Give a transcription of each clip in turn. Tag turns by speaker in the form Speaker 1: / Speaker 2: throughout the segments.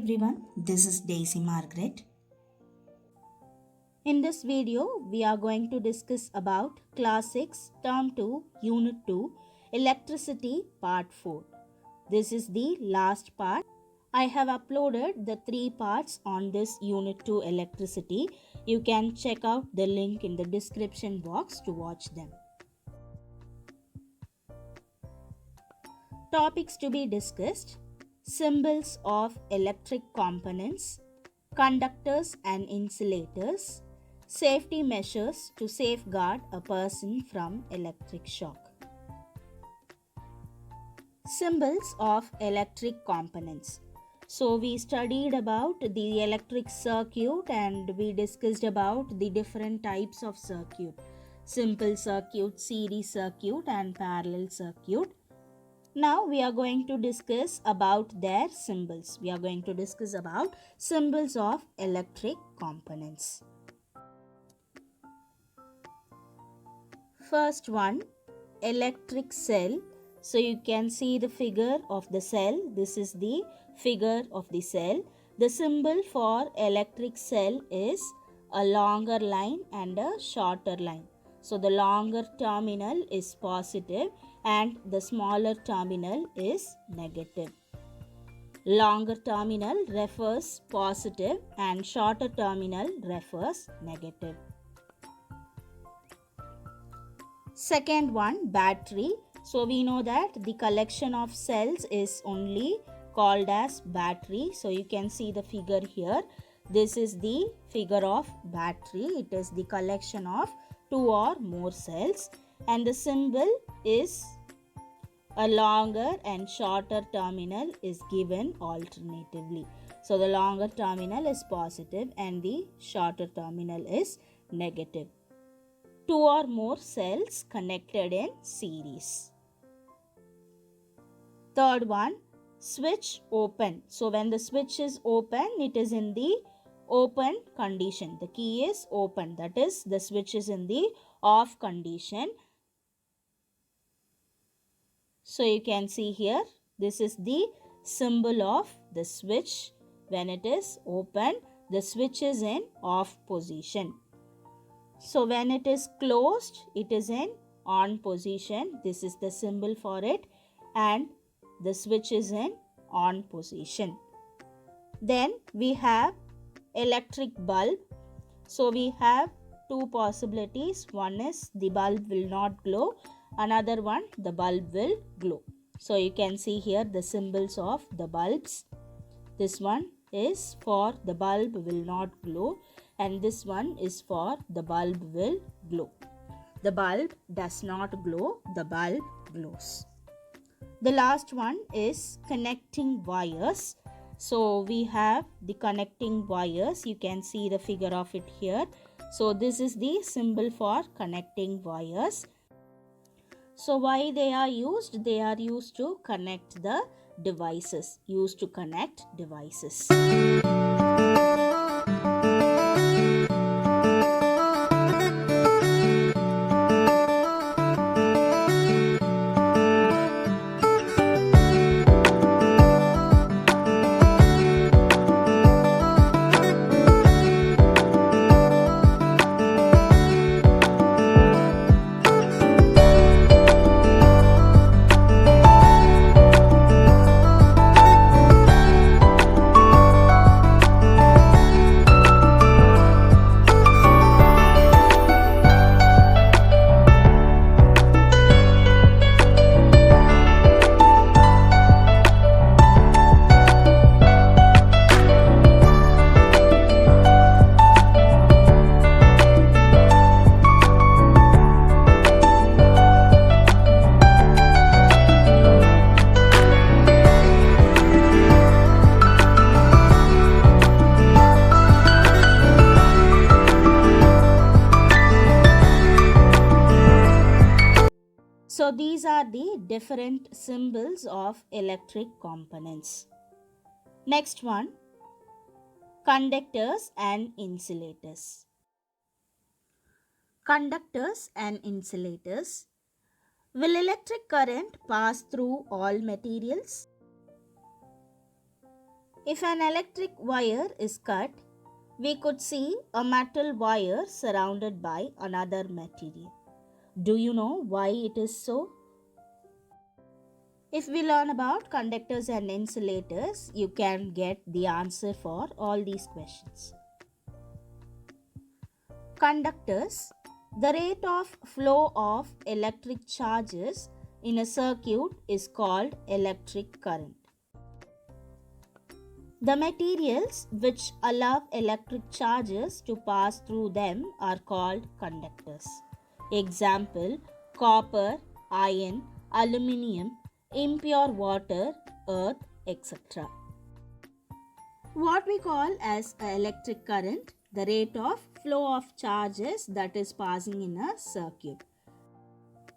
Speaker 1: everyone, this is Daisy Margaret.
Speaker 2: In this video, we are going to discuss about Class 6, Term 2, Unit 2, Electricity, Part 4. This is the last part. I have uploaded the 3 parts on this Unit 2 Electricity. You can check out the link in the description box to watch them. Topics to be discussed: symbols of electric components, conductors and insulators, safety measures to safeguard a person from electric shock. Symbols of electric components. So we studied about the electric circuit and we discussed about the different types of circuit: simple circuit, series circuit and parallel circuit. Now we are going to discuss about their symbols. We are going to discuss about symbols of electric components. First one, electric cell. So you can see the figure of the cell. This is the figure of the cell. The symbol for electric cell is a longer line and a shorter line. So the longer terminal is positive and the smaller terminal is negative. Longer terminal refers positive and shorter terminal refers negative. Second one, battery. So we know that the collection of cells is only called as battery. So you can see the figure here. This is the figure of battery. It is the collection of 2 or more cells and the symbol is a longer and shorter terminal is given alternatively. So the longer terminal is positive and the shorter terminal is negative. 2 or more cells connected in series. Third one, switch open. So when the switch is open, it is in the open condition. The key is open. That is, the switch is in the off condition. So you can see here, this is the symbol of the switch. When it is open, the switch is in off position. So when it is closed, it is in on position. This is the symbol for it and the switch is in on position. Then we have electric bulb. So we have 2 possibilities. One is the bulb will not glow. Another one, the bulb will glow. So you can see here the symbols of the bulbs. This one is for the bulb will not glow and this one is for the bulb will glow. The bulb does not glow, the bulb glows. The last one is connecting wires. So we have the connecting wires. You can see the figure of it here. So this is the symbol for connecting wires. So why they are used? They are used to connect the devices. Used to connect devices. So these are the different symbols of electric components. Next one, conductors and insulators. Conductors and insulators. Will electric current pass through all materials? If an electric wire is cut, we could see a metal wire surrounded by another material. Do you know why it is so? If we learn about conductors and insulators, you can get the answer for all these questions. Conductors, the rate of flow of electric charges in a circuit is called electric current. The materials which allow electric charges to pass through them are called conductors. Example: copper, iron, aluminium, impure water, earth, etc. What we call as electric current, the rate of flow of charges that is passing in a circuit.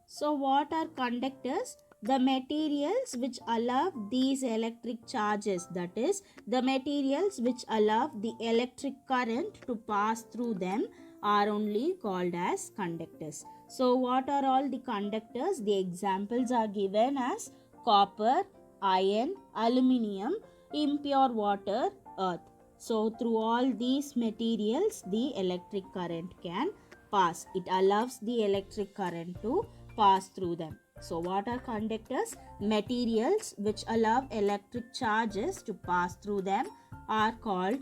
Speaker 2: So what are conductors? The materials which allow these electric charges, that is the materials which allow the electric current to pass through them, are only called as conductors. So what are all the conductors? The examples are given as copper, iron, aluminium, impure water, earth. So through all these materials the electric current can pass. It allows the electric current to pass through them. So what are conductors? Materials which allow electric charges to pass through them are called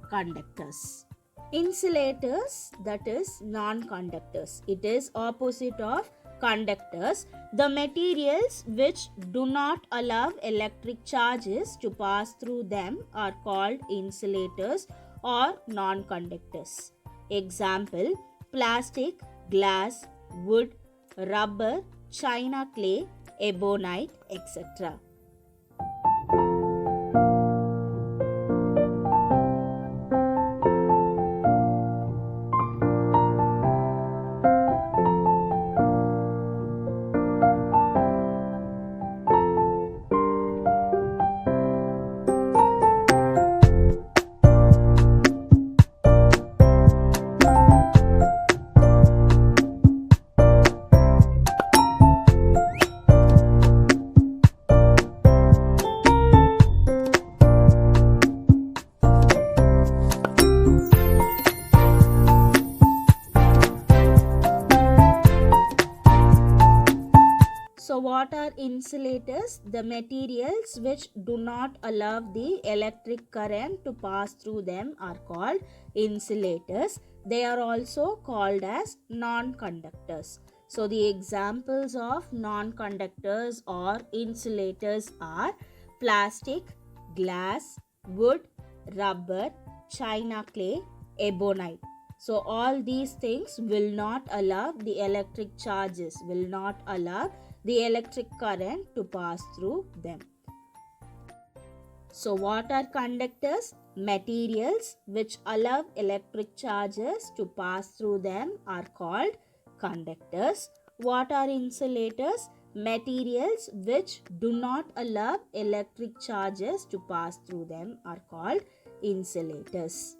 Speaker 2: conductors. Insulators, that is non-conductors. It is opposite of conductors. The materials which do not allow electric charges to pass through them are called insulators or non-conductors. Example: plastic, glass, wood, rubber, china clay, ebonite, etc. So what are insulators? The materials which do not allow the electric current to pass through them are called insulators. They are also called as non-conductors. So the examples of non-conductors or insulators are plastic, glass, wood, rubber, china clay, ebonite. So all these things will not allow the electric charges, will not allow the electric current to pass through them. So what are conductors? Materials which allow electric charges to pass through them are called conductors. What are insulators? Materials which do not allow electric charges to pass through them are called insulators.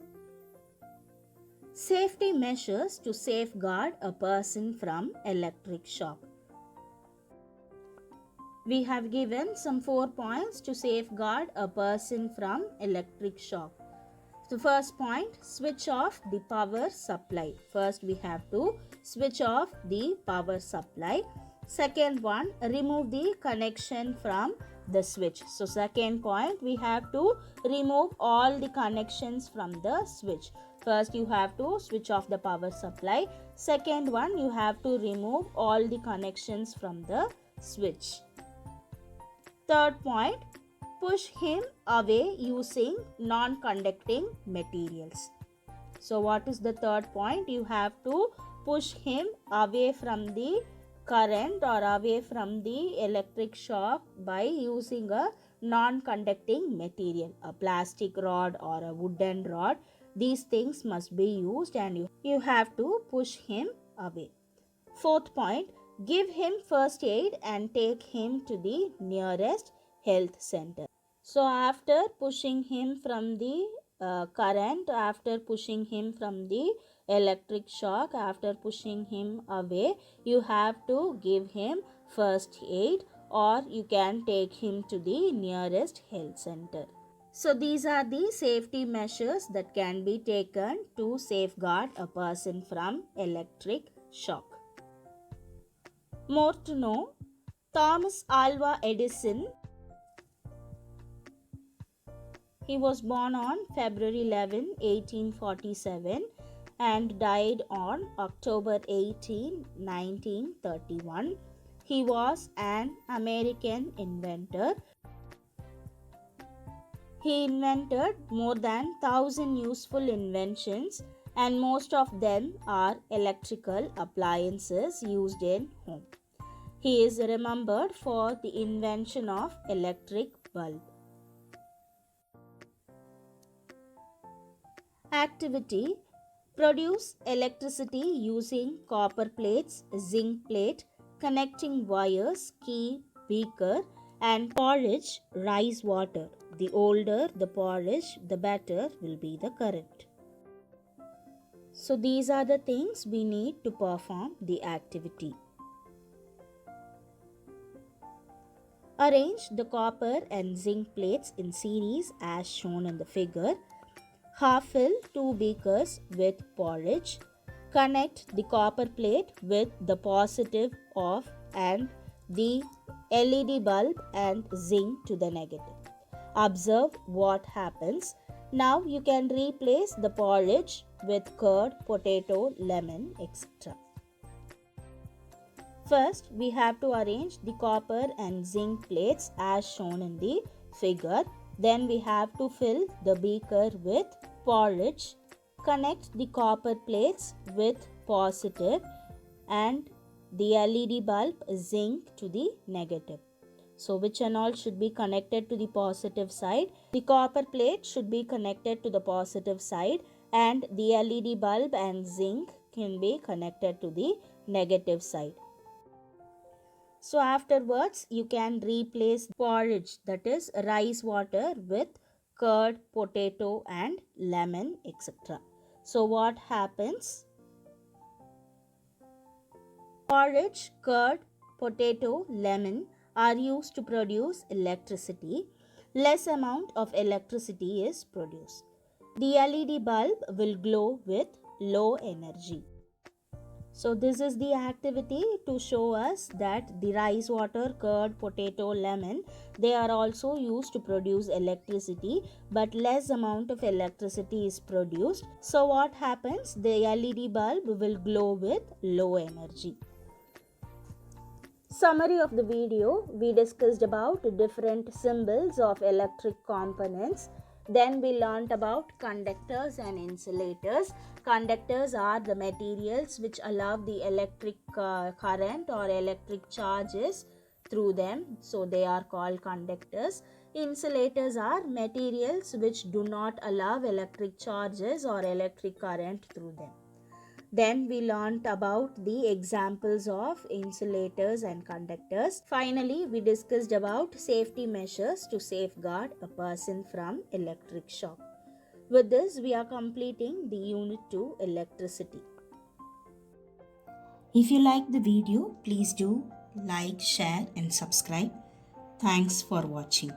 Speaker 2: Safety measures to safeguard a person from electric shock. We have given some 4 points to safeguard a person from electric shock. So first point, switch off the power supply. First we have to switch off the power supply. Second one, remove the connection from the switch. So second point, we have to remove all the connections from the switch. First you have to switch off the power supply. Second one, you have to remove all the connections from the switch. Third point, push him away using non-conducting materials. So what is the third point? You have to push him away from the current or away from the electric shock by using a non-conducting material, a plastic rod or a wooden rod. These things must be used and you have to push him away. Fourth point, give him first aid and take him to the nearest health center. So after pushing him from the current, after pushing him from the electric shock, after pushing him away, you have to give him first aid or you can take him to the nearest health center. So these are the safety measures that can be taken to safeguard a person from electric shock. More to know, Thomas Alva Edison, he was born on February 11, 1847 and died on October 18, 1931. He was an American inventor. He invented more than 1,000 useful inventions, and most of them are electrical appliances used in home. He is remembered for the invention of electric bulb. Activity: produce electricity using copper plates, zinc plate, connecting wires, key, beaker, and porridge rice water. The older the porridge, the better will be the current. So these are the things we need to perform the activity. Arrange the copper and zinc plates in series as shown in the figure. Half fill 2 beakers with porridge. Connect the copper plate with the positive of and the LED bulb and zinc to the negative. Observe what happens. Now you can replace the porridge with curd, potato, lemon, etc. First, we have to arrange the copper and zinc plates as shown in the figure. Then we have to fill the beaker with porridge. Connect the copper plates with positive and the LED bulb zinc to the negative. So which and all should be connected to the positive side? The copper plate should be connected to the positive side and the LED bulb and zinc can be connected to the negative side. So afterwards you can replace porridge, that is rice water, with curd, potato and lemon, etc. So what happens? Porridge, curd, potato, lemon are used to produce electricity. Less amount of electricity is produced. The LED bulb will glow with low energy. So this is the activity to show us that the rice water, curd, potato, lemon, they are also used to produce electricity, but less amount of electricity is produced. So what happens? The LED bulb will glow with low energy. Summary of the video: we discussed about different symbols of electric components. Then we learnt about conductors and insulators. Conductors are the materials which allow the electric current or electric charges through them. So they are called conductors. Insulators are materials which do not allow electric charges or electric current through them. Then we learnt about the examples of insulators and conductors. Finally, we discussed about safety measures to safeguard a person from electric shock. With this, we are completing the Unit 2 Electricity.
Speaker 1: If you like the video, please do like, share and subscribe. Thanks for watching.